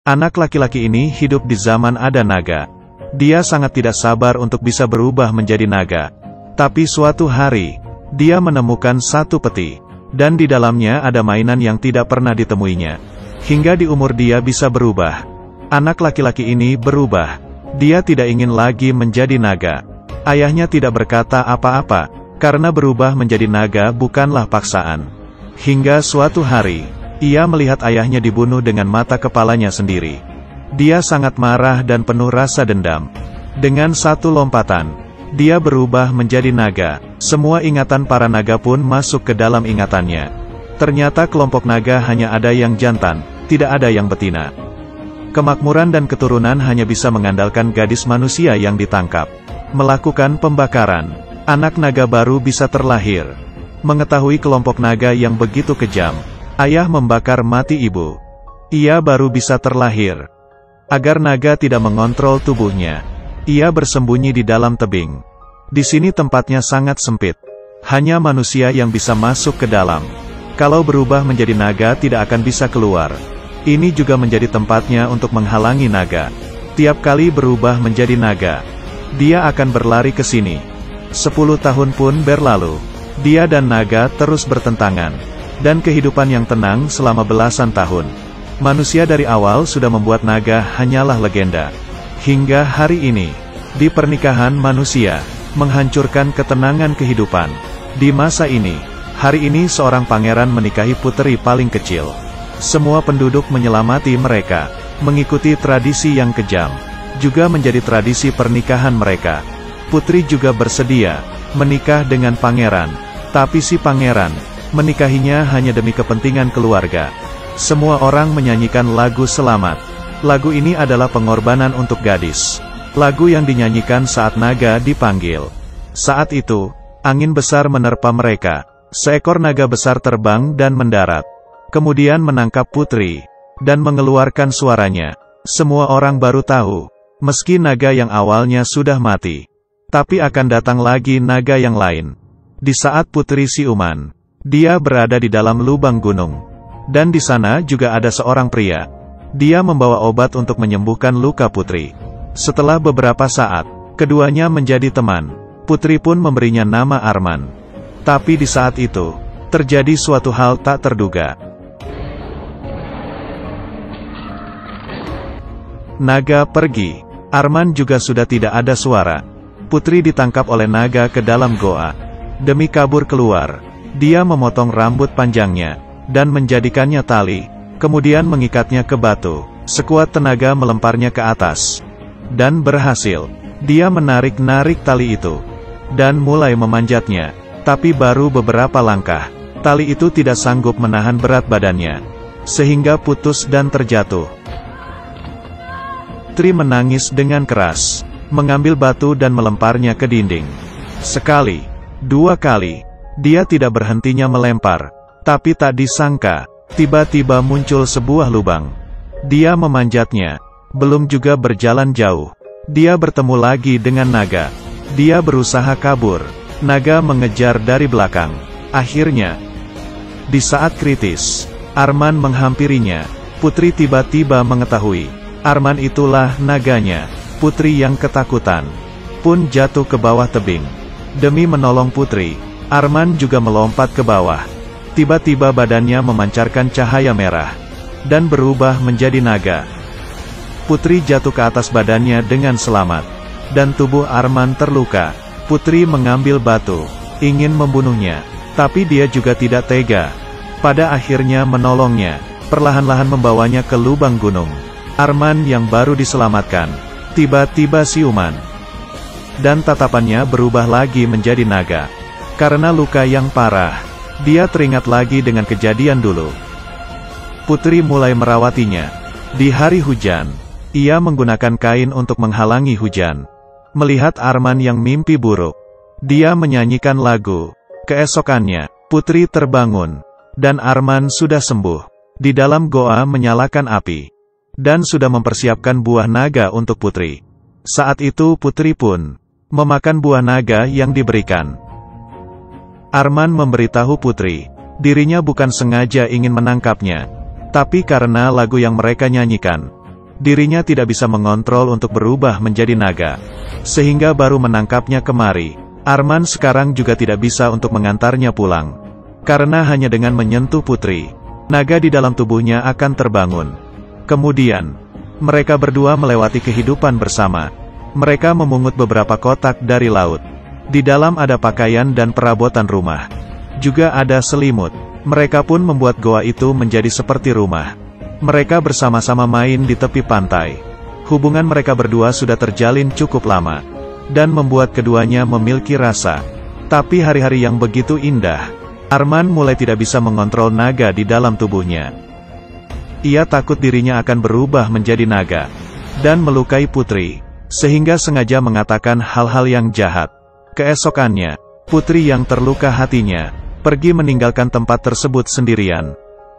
Anak laki-laki ini hidup di zaman ada naga. Dia sangat tidak sabar untuk bisa berubah menjadi naga. Tapi suatu hari, dia menemukan satu peti, dan di dalamnya ada mainan yang tidak pernah ditemuinya. Hingga di umur dia bisa berubah. Anak laki-laki ini berubah. Dia tidak ingin lagi menjadi naga. Ayahnya tidak berkata apa-apa, karena berubah menjadi naga bukanlah paksaan. Hingga suatu hari, ia melihat ayahnya dibunuh dengan mata kepalanya sendiri. Dia sangat marah dan penuh rasa dendam. Dengan satu lompatan, dia berubah menjadi naga. Semua ingatan para naga pun masuk ke dalam ingatannya. Ternyata kelompok naga hanya ada yang jantan, tidak ada yang betina. Kemakmuran dan keturunan hanya bisa mengandalkan gadis manusia yang ditangkap. Melakukan pembakaran, anak naga baru bisa terlahir. Mengetahui kelompok naga yang begitu kejam, ayah membakar mati ibu. Ia baru bisa terlahir. Agar naga tidak mengontrol tubuhnya, ia bersembunyi di dalam tebing. Di sini tempatnya sangat sempit. Hanya manusia yang bisa masuk ke dalam. Kalau berubah menjadi naga tidak akan bisa keluar. Ini juga menjadi tempatnya untuk menghalangi naga. Tiap kali berubah menjadi naga, dia akan berlari ke sini. 10 tahun pun berlalu. Dia dan naga terus bertentangan. Dan kehidupan yang tenang selama belasan tahun. Manusia dari awal sudah membuat naga hanyalah legenda. Hingga hari ini, di pernikahan manusia, menghancurkan ketenangan kehidupan. Di masa ini, hari ini seorang pangeran menikahi puteri paling kecil. Semua penduduk menyelamati mereka, mengikuti tradisi yang kejam. Juga menjadi tradisi pernikahan mereka. Putri juga bersedia menikah dengan pangeran. Tapi si pangeran menikahinya hanya demi kepentingan keluarga. Semua orang menyanyikan lagu selamat. Lagu ini adalah pengorbanan untuk gadis. Lagu yang dinyanyikan saat naga dipanggil. Saat itu, angin besar menerpa mereka. Seekor naga besar terbang dan mendarat. Kemudian menangkap putri, dan mengeluarkan suaranya. Semua orang baru tahu, meski naga yang awalnya sudah mati, tapi akan datang lagi naga yang lain. Di saat putri siuman, dia berada di dalam lubang gunung. Dan di sana juga ada seorang pria. Dia membawa obat untuk menyembuhkan luka putri. Setelah beberapa saat, keduanya menjadi teman. Putri pun memberinya nama Arman. Tapi di saat itu, terjadi suatu hal tak terduga. Naga pergi. Arman juga sudah tidak ada suara. Putri ditangkap oleh naga ke dalam goa. Demi kabur keluar, dia memotong rambut panjangnya, dan menjadikannya tali, kemudian mengikatnya ke batu. Sekuat tenaga melemparnya ke atas. Dan berhasil. Dia menarik-narik tali itu. Dan mulai memanjatnya. Tapi baru beberapa langkah, tali itu tidak sanggup menahan berat badannya. Sehingga putus dan terjatuh. Putri menangis dengan keras. Mengambil batu dan melemparnya ke dinding. Sekali. 2 kali. Dia tidak berhentinya melempar. Tapi tak disangka, tiba-tiba muncul sebuah lubang. Dia memanjatnya. Belum juga berjalan jauh, dia bertemu lagi dengan naga. Dia berusaha kabur. Naga mengejar dari belakang. Akhirnya, di saat kritis, Arman menghampirinya. Putri tiba-tiba mengetahui, Arman itulah naganya. Putri yang ketakutan pun jatuh ke bawah tebing. Demi menolong putri, Arman juga melompat ke bawah. Tiba-tiba badannya memancarkan cahaya merah, dan berubah menjadi naga. Putri jatuh ke atas badannya dengan selamat, dan tubuh Arman terluka. Putri mengambil batu, ingin membunuhnya, tapi dia juga tidak tega. Pada akhirnya menolongnya, perlahan-lahan membawanya ke lubang gunung. Arman yang baru diselamatkan, tiba-tiba siuman. Dan tatapannya berubah lagi menjadi naga. Karena luka yang parah, dia teringat lagi dengan kejadian dulu. Putri mulai merawatinya. Di hari hujan, ia menggunakan kain untuk menghalangi hujan. Melihat Arman yang mimpi buruk, dia menyanyikan lagu. Keesokannya, Putri terbangun, dan Arman sudah sembuh. Di dalam goa menyalakan api, dan sudah mempersiapkan buah naga untuk Putri. Saat itu Putri pun memakan buah naga yang diberikan. Arman memberitahu Putri, dirinya bukan sengaja ingin menangkapnya, tapi karena lagu yang mereka nyanyikan. Dirinya tidak bisa mengontrol untuk berubah menjadi naga. Sehingga baru menangkapnya kemari. Arman sekarang juga tidak bisa untuk mengantarnya pulang. Karena hanya dengan menyentuh putri, naga di dalam tubuhnya akan terbangun. Kemudian, mereka berdua melewati kehidupan bersama. Mereka memungut beberapa kotak dari laut. Di dalam ada pakaian dan perabotan rumah. Juga ada selimut. Mereka pun membuat goa itu menjadi seperti rumah. Mereka bersama-sama main di tepi pantai. Hubungan mereka berdua sudah terjalin cukup lama, dan membuat keduanya memiliki rasa. Tapi hari-hari yang begitu indah, Arman mulai tidak bisa mengontrol naga di dalam tubuhnya. Ia takut dirinya akan berubah menjadi naga, dan melukai putri, sehingga sengaja mengatakan hal-hal yang jahat. Keesokannya, putri yang terluka hatinya, pergi meninggalkan tempat tersebut sendirian.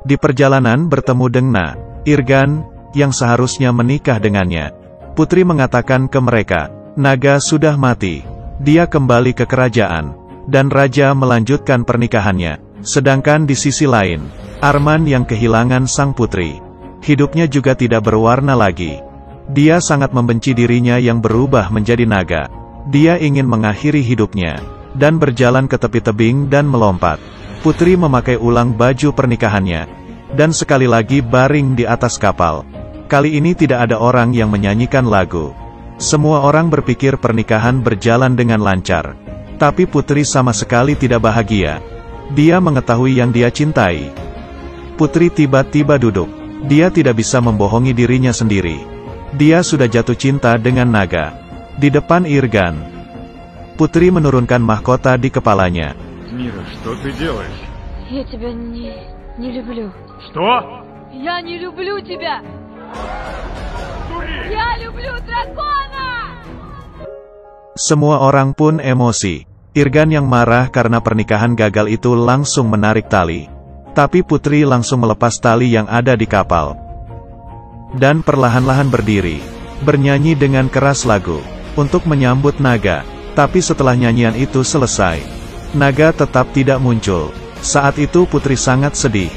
Di perjalanan bertemu dengan Irgan, yang seharusnya menikah dengannya. Putri mengatakan ke mereka, naga sudah mati. Dia kembali ke kerajaan, dan raja melanjutkan pernikahannya. Sedangkan di sisi lain, Arman yang kehilangan sang putri, hidupnya juga tidak berwarna lagi. Dia sangat membenci dirinya yang berubah menjadi naga. Dia ingin mengakhiri hidupnya, dan berjalan ke tepi tebing dan melompat. Putri memakai ulang baju pernikahannya, dan sekali lagi baring di atas kapal. Kali ini tidak ada orang yang menyanyikan lagu. Semua orang berpikir pernikahan berjalan dengan lancar. Tapi putri sama sekali tidak bahagia. Dia mengetahui yang dia cintai. Putri tiba-tiba duduk. Dia tidak bisa membohongi dirinya sendiri. Dia sudah jatuh cinta dengan naga. Di depan Irgan, putri menurunkan mahkota di kepalanya. Mira, что ты делаешь? Я тебя не люблю. Что? Я не люблю тебя. Я люблю дракона. Semua orang pun emosi. Irgan yang marah karena pernikahan gagal itu langsung menarik tali. Tapi putri langsung melepas tali yang ada di kapal. Dan perlahan-lahan berdiri, bernyanyi dengan keras lagu, untuk menyambut naga. Tapi setelah nyanyian itu selesai, naga tetap tidak muncul. Saat itu putri sangat sedih.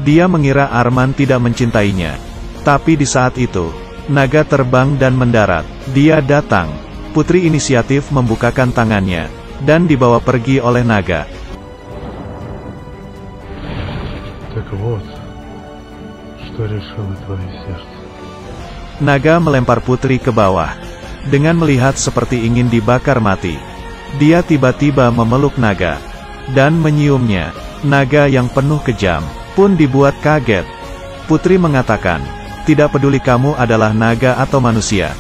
Dia mengira Arman tidak mencintainya. Tapi di saat itu, naga terbang dan mendarat. Dia datang. Putri inisiatif membukakan tangannya, dan dibawa pergi oleh naga. Так вот, что решило твое сердце. Naga melempar putri ke bawah. Dengan melihat seperti ingin dibakar mati, dia tiba-tiba memeluk naga, dan menyiumnya. Naga yang penuh kejam, pun dibuat kaget. Putri mengatakan, tidak peduli kamu adalah naga atau manusia.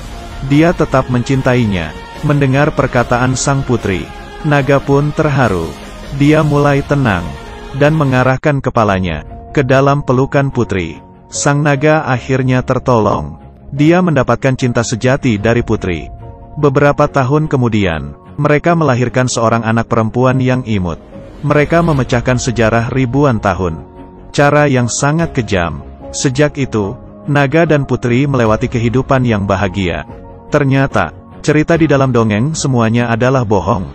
Dia tetap mencintainya. Mendengar perkataan sang putri, naga pun terharu. Dia mulai tenang, dan mengarahkan kepalanya ke dalam pelukan putri. Sang naga akhirnya tertolong. Dia mendapatkan cinta sejati dari putri. Beberapa tahun kemudian, mereka melahirkan seorang anak perempuan yang imut. Mereka memecahkan sejarah ribuan tahun. Cara yang sangat kejam. Sejak itu, naga dan putri melewati kehidupan yang bahagia. Ternyata, cerita di dalam dongeng semuanya adalah bohong.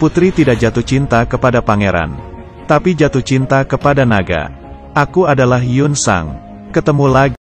Putri tidak jatuh cinta kepada pangeran, tapi jatuh cinta kepada naga. Aku adalah Yun Sang. Ketemu lagi.